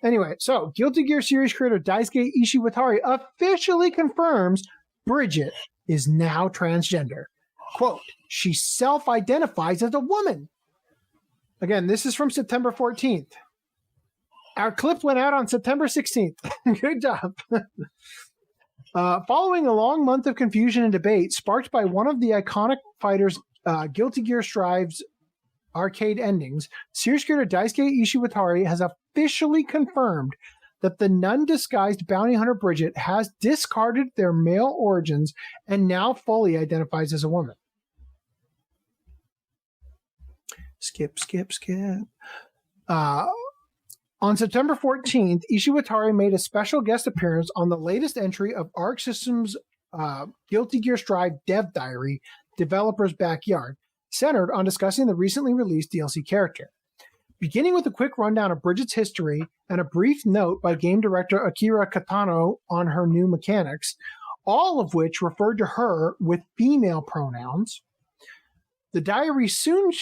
Anyway, so Guilty Gear series creator Daisuke Ishiwatari officially confirms Bridget is now transgender. Quote, she self-identifies as a woman. Again, this is from September 14th. Our clip went out on September 16th. Good job. Following a long month of confusion and debate sparked by one of the iconic fighters' Guilty Gear Strive's arcade endings, series creator Daisuke Ishiwatari has officially confirmed that the nun-disguised bounty hunter Bridget has discarded their male origins and now fully identifies as a woman. Skip. On September 14th, Ishiwatari made a special guest appearance on the latest entry of Arc Systems' Guilty Gear Strive Dev Diary, Developer's Backyard, centered on discussing the recently released DLC character. Beginning with a quick rundown of Bridget's history and a brief note by game director Akira Katano on her new mechanics, all of which referred to her with female pronouns, the diary soon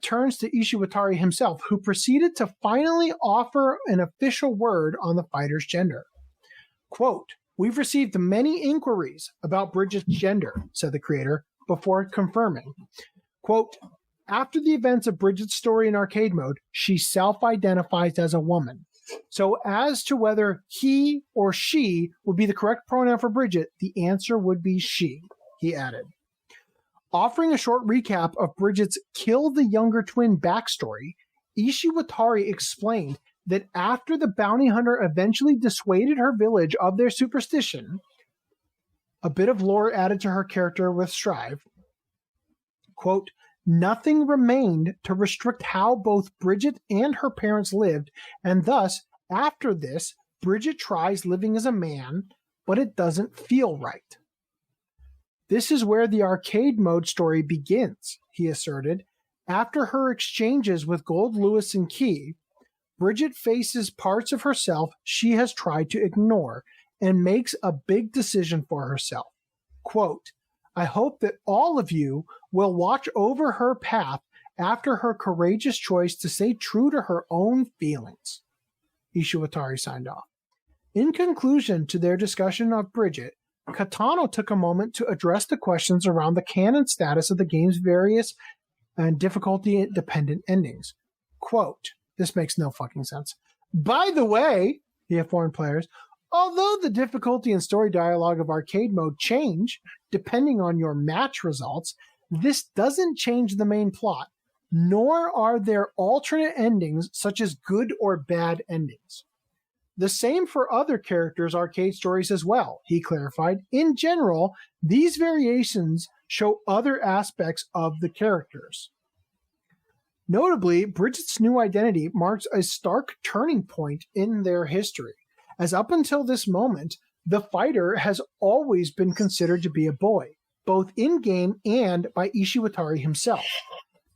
turns to Ishiwatari himself, who proceeded to finally offer an official word on the fighter's gender. Quote, we've received many inquiries about Bridget's gender, said the creator, before confirming. Quote, after the events of Bridget's story in arcade mode, she self-identifies as a woman. So as to whether he or she would be the correct pronoun for Bridget, the answer would be she, he added. Offering a short recap of Bridget's Kill the Younger Twin backstory, Ishiwatari explained that after the bounty hunter eventually dissuaded her village of their superstition, a bit of lore added to her character with Strive, quote, nothing remained to restrict how both Bridget and her parents lived, and thus, after this, Bridget tries living as a man, but it doesn't feel right. This is where the arcade mode story begins, he asserted. After her exchanges with Gold, Lewis, and Key, Bridget faces parts of herself she has tried to ignore and makes a big decision for herself. Quote, I hope that all of you will watch over her path after her courageous choice to stay true to her own feelings. Ishiwatari signed off. In conclusion to their discussion of Bridget, Katano took a moment to address the questions around the canon status of the game's various and difficulty-dependent endings. Quote, this makes no fucking sense. By the way, he informed players, although the difficulty and story dialogue of arcade mode change depending on your match results, this doesn't change the main plot, nor are there alternate endings such as good or bad endings. The same for other characters' arcade stories as well, he clarified. In general, these variations show other aspects of the characters. Notably, Bridget's new identity marks a stark turning point in their history, as up until this moment, the fighter has always been considered to be a boy, both in-game and by Ishiwatari himself.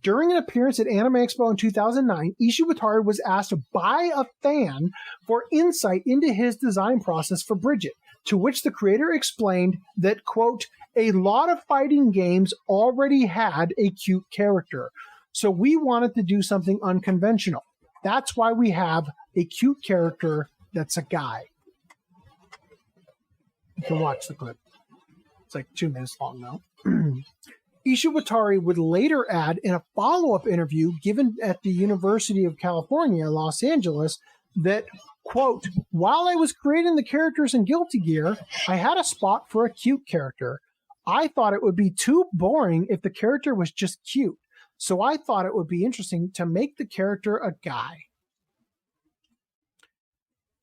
During an appearance at Anime Expo in 2009, Ishiwatari was asked by a fan for insight into his design process for Bridget, to which the creator explained that, quote, a lot of fighting games already had a cute character, so we wanted to do something unconventional. That's why we have a cute character that's a guy. You can watch the clip. It's like 2 minutes long now. Ishiwatari would later add in a follow-up interview given at the University of California, Los Angeles, that, quote, while I was creating the characters in Guilty Gear, I had a spot for a cute character. I thought it would be too boring if the character was just cute, so I thought it would be interesting to make the character a guy.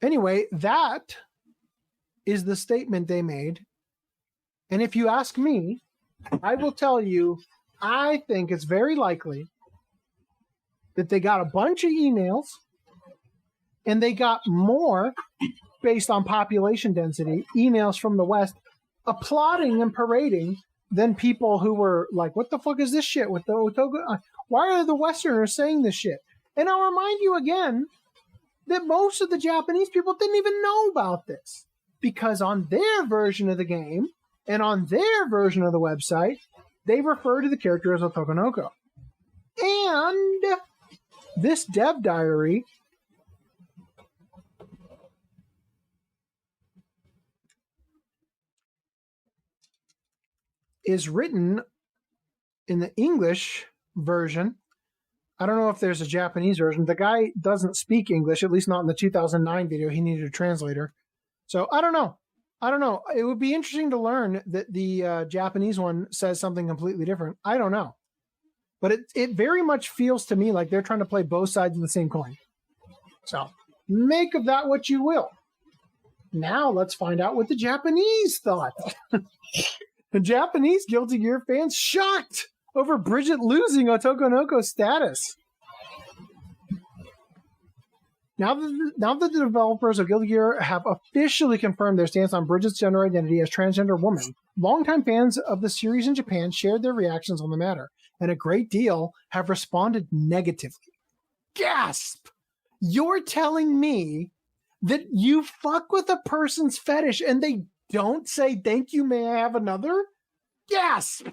Anyway, that is the statement they made. And if you ask me, I will tell you, I think it's very likely that they got a bunch of emails and they got more based on population density, emails from the West, applauding and parading than people who were like, what the fuck is this shit with the Otoga? Why are the Westerners saying this shit? And I'll remind you again that most of the Japanese people didn't even know about this, because on their version of the game and on their version of the website, they refer to the character as Otokonoko. And this dev diary is written in the English version. I don't know if there's a Japanese version. The guy doesn't speak English, at least not in the 2009 video. He needed a translator. So I don't know. It would be interesting to learn that the Japanese one says something completely different. I don't know. But it very much feels to me like they're trying to play both sides of the same coin. So make of that what you will. Now let's find out what the Japanese thought. The Japanese Guilty Gear fans shocked over Bridget losing Otokonoko status. Now that the developers of Guilty Gear have officially confirmed their stance on Bridget's gender identity as transgender woman, longtime fans of the series in Japan shared their reactions on the matter, and a great deal have responded negatively. Gasp! You're telling me that you fuck with a person's fetish and they don't say, thank you, may I have another? Gasp!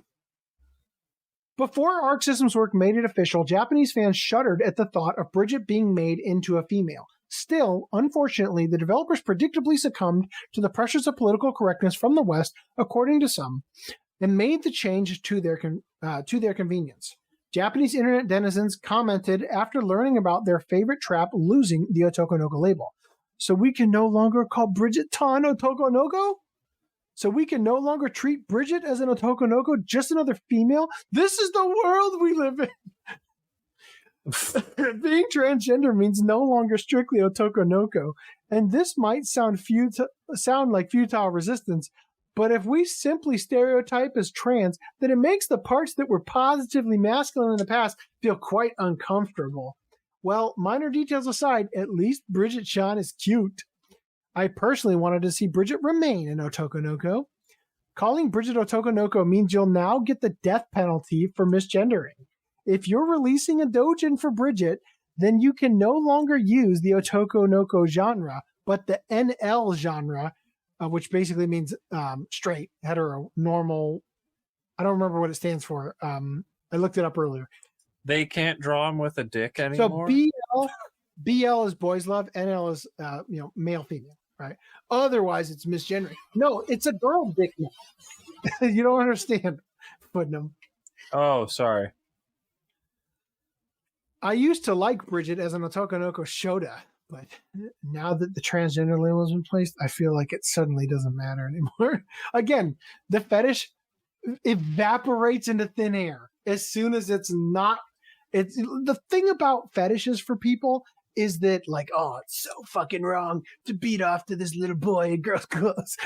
Before Arc System's work made it official, Japanese fans shuddered at the thought of Bridget being made into a female. Still, unfortunately, the developers predictably succumbed to the pressures of political correctness from the West, according to some, and made the change to their convenience. Japanese internet denizens commented after learning about their favorite trap losing the Otokonoko label. So we can no longer call Bridget Tan Otokonoko? So we can no longer treat Bridget as an Otokonoko, just another female? This is the world we live in. Being transgender means no longer strictly Otokonoko, and this might sound like futile resistance, but if we simply stereotype as trans, then it makes the parts that were positively masculine in the past feel quite uncomfortable. Well, minor details aside, at least Bridget Chan is cute. I personally wanted to see Bridget remain an Otokonoko. Calling Bridget Otokonoko means you'll now get the death penalty for misgendering. If you're releasing a doujin for Bridget, then you can no longer use the Otokonoko genre, but the NL genre, which basically means straight, hetero, normal. I don't remember what it stands for. I looked it up earlier. They can't draw him with a dick anymore? So BL is boys love, NL is male female. Right. Otherwise, it's misgendering. No, it's a girl dick now. You don't understand, Putnam. Oh, sorry. I used to like Bridget as an Otokonoko Shota, but now that the transgender label has been placed, I feel like it suddenly doesn't matter anymore. Again, the fetish evaporates into thin air as soon as it's not. It's the thing about fetishes for people is that, like, oh, it's so fucking wrong to beat off to this little boy in girls' clothes.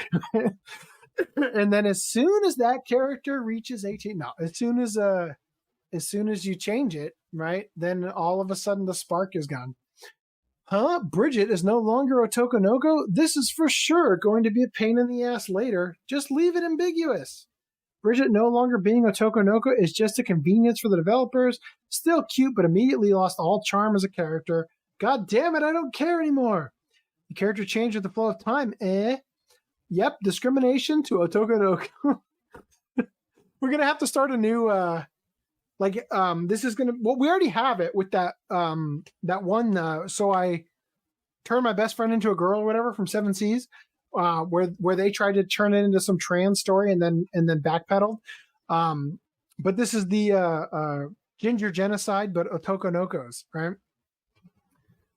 And then as soon as that character reaches 18, no, as soon as you change it, right, then all of a sudden the spark is gone. Huh? Bridget is no longer Otokonoko? This is for sure going to be a pain in the ass later. Just leave it ambiguous. Bridget no longer being Otokonoko is just a convenience for the developers. Still cute, but immediately lost all charm as a character. God damn it, I don't care anymore. The character changed with the flow of time, eh? Yep, discrimination to Otokonoko. We're going to have to start a new, this is going to, well, we already have it with that one, so I turned my best friend into a girl or whatever from Seven Seas, where they tried to turn it into some trans story and then backpedaled. But this is the ginger genocide, but Otokonokos, right?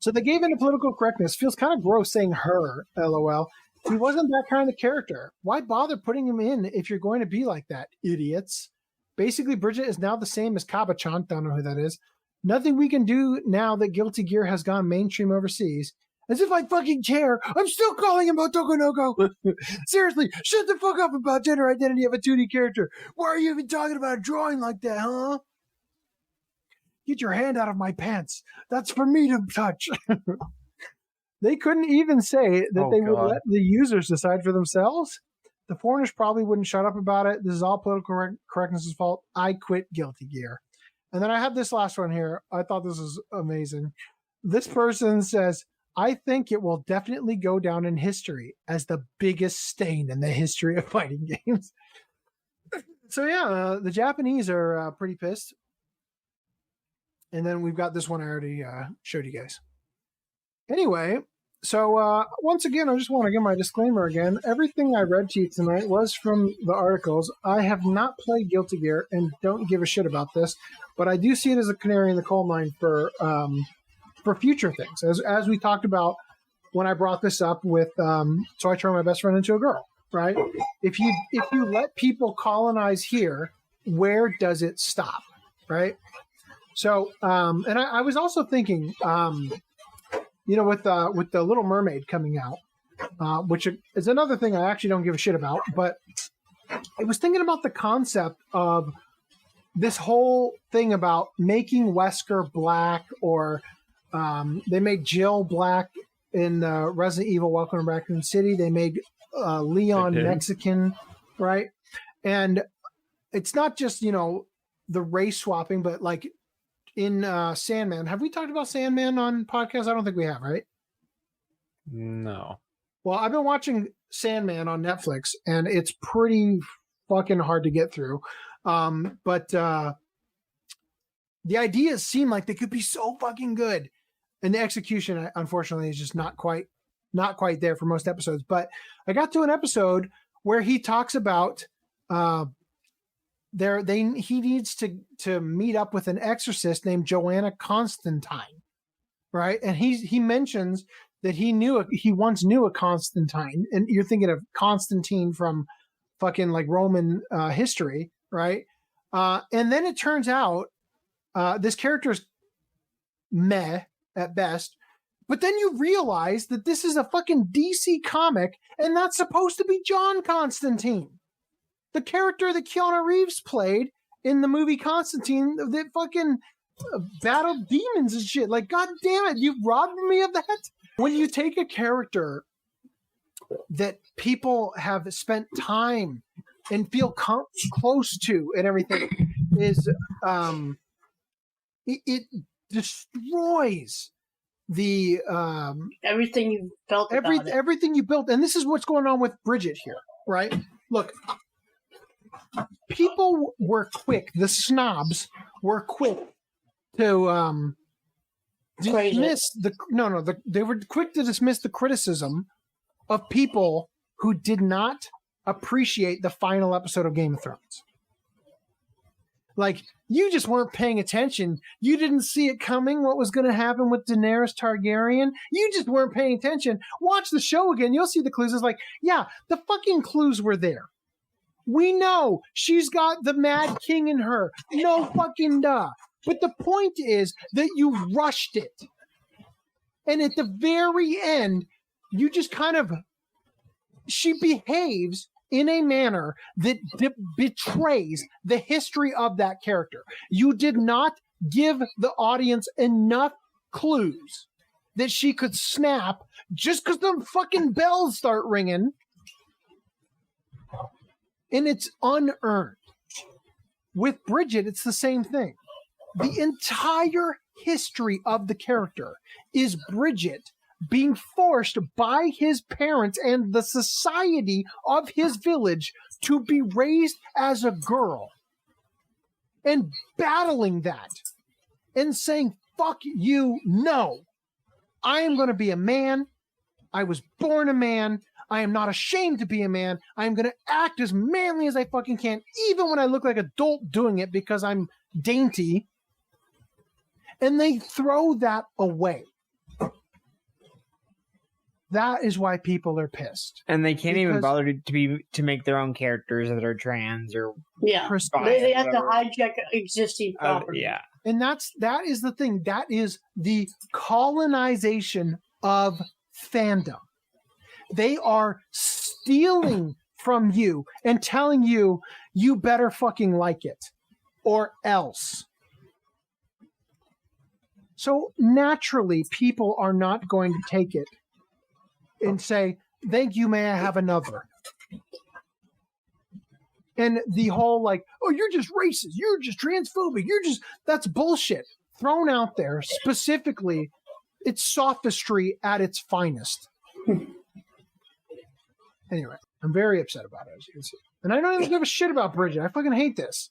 So they gave into political correctness. Feels kind of gross saying her, LOL. He wasn't that kind of character. Why bother putting him in if you're going to be like that, idiots? Basically, Bridget is now the same as Kaba-chan. Don't know who that is. Nothing we can do now that Guilty Gear has gone mainstream overseas. As if I fucking care. I'm still calling him Otokonoko. Seriously, shut the fuck up about gender identity of a 2D character. Why are you even talking about a drawing like that, huh? Get your hand out of my pants. That's for me to touch. They couldn't even say that would let the users decide for themselves. The foreigners probably wouldn't shut up about it. This is all political correctness' fault. I quit Guilty Gear. And then I have this last one here. I thought this was amazing. This person says, I think it will definitely go down in history as the biggest stain in the history of fighting games. So yeah, the Japanese are pretty pissed. And then we've got this one I already showed you guys. Anyway, So once again, I just want to give my disclaimer again. Everything I read to you tonight was from the articles. I have not played Guilty Gear and don't give a shit about this, but I do see it as a canary in the coal mine for future things. As we talked about when I brought this up with, so I turned my best friend into a girl, right? If you let people colonize here, where does it stop, right? So, and I was also thinking, with the Little Mermaid coming out, which is another thing I actually don't give a shit about, but I was thinking about the concept of this whole thing about making Wesker black, or they made Jill black in Resident Evil Welcome to Raccoon City. They made Leon Mexican, right? And it's not just, the race swapping, but like in Sandman. Have we talked about Sandman on podcasts? I don't think we have, right? No. Well, I've been watching Sandman on Netflix, and it's pretty fucking hard to get through. But the ideas seem like they could be so fucking good, and the execution, unfortunately, is just not quite there for most episodes. But I got to an episode where he talks about he needs to meet up with an exorcist named Joanna Constantine, right? And he mentions that he once knew a Constantine, and you're thinking of Constantine from fucking like Roman history, right? And then it turns out this character's meh at best, but then you realize that this is a fucking DC comic, and that's supposed to be John Constantine, the character that Keanu Reeves played in the movie Constantine that fucking battled demons and shit. Like, God damn it, you've robbed me of that. When you take a character that people have spent time and feel close to and everything, is it destroys the everything you felt everything you built. And this is what's going on with Bridget here, right? Look, people were quick, the snobs were quick to dismiss they were quick to dismiss the criticism of people who did not appreciate the final episode of Game of Thrones. Like, you just weren't paying attention. You didn't see it coming, what was going to happen with Daenerys Targaryen. You just weren't paying attention. Watch the show again. You'll see the clues. It's like, yeah, the fucking clues were there. We know she's got the Mad King in her. No fucking duh. But the point is that you rushed it. And at the very end, you just kind of... She behaves in a manner that betrays the history of that character. You did not give the audience enough clues that she could snap just because the fucking bells start ringing. And it's unearned. With Bridget, it's the same thing. The entire history of the character is Bridget being forced by his parents and the society of his village to be raised as a girl, and battling that and saying, fuck you, no. I am going to be a man. I was born a man. I am not ashamed to be a man. I am going to act as manly as I fucking can, even when I look like an adult doing it because I'm dainty. And they throw that away. That is why people are pissed. And they can't even bother to make their own characters that are trans or they have to hijack existing property. Yeah. And that is the thing. That is the colonization of fandom. They are stealing from you and telling you, you better fucking like it or else. So naturally, people are not going to take it and say, thank you, may I have another? And the whole like, oh, you're just racist, you're just transphobic, that's bullshit. Thrown out there specifically, it's sophistry at its finest. Anyway, I'm very upset about it, as you can see. And I don't even give a shit about Bridget. I fucking hate this.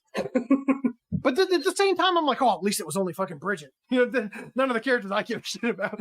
But at the same time, I'm like, oh, at least it was only fucking Bridget. None of the characters I give a shit about.